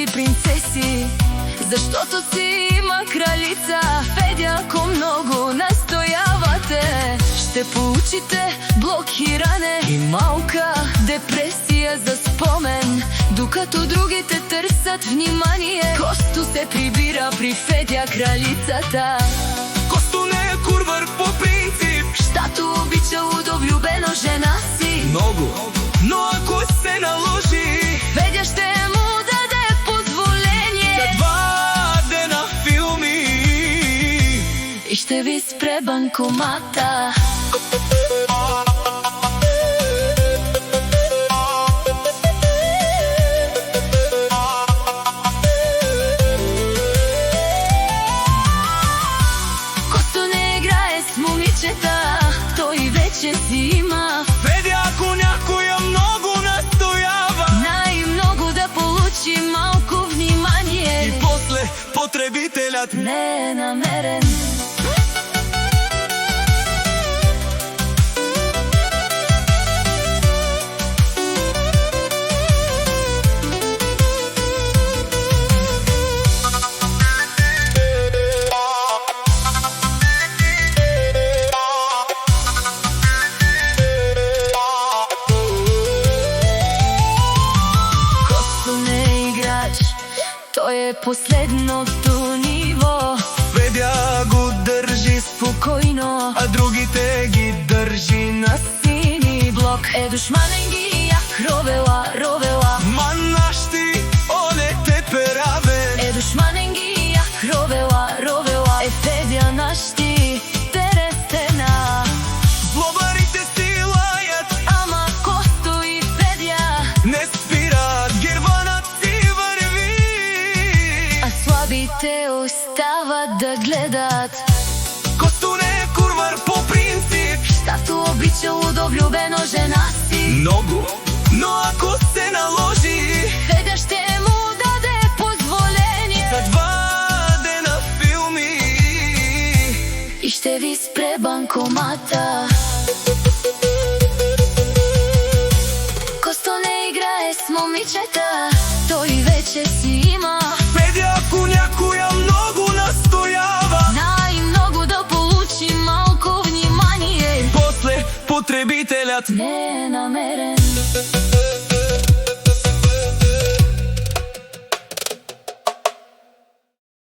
си принцеси, защото си има кралица. Федя, ако много настоявате, ще получите блокиране и малка депресия за спомен, докато другите търсят внимание. Косто се прибира при Федя кралицата. Косто не е курвър по принцип, щато обича удовлюбено жена си много, но ако се наложи, Федя ще му даде позволение за 2 дена филми и ще ви спре банкомата. Косто не играе с момичета, той вече си има. Федя, ако някоя много настоява, най-много да получи малко внимание и после потребителят не е намерен. Той е последното ниво. Федя го държи спокойно, а другите ги държи на сини блок. Душманен ги як ровела, ровела. Манащи, оле те пераве. Душманен ги як ровела, ровела. Федя нащи терестена. Злобарите си лаят, ама Косто и Федя не спират, гербанът си върви, а слабите остават да гледат. Косто не е курвър по принцип, щато обича удовлюбено жена си много, но ако се наложи, Федя ще му даде позволение за 2 дена филми и ще ви спре банкомата. Косто не играе с момичета, той вече си има. Федя, ако някоя много настоява, най-много да получи малко внимание после потребителят не е намерен.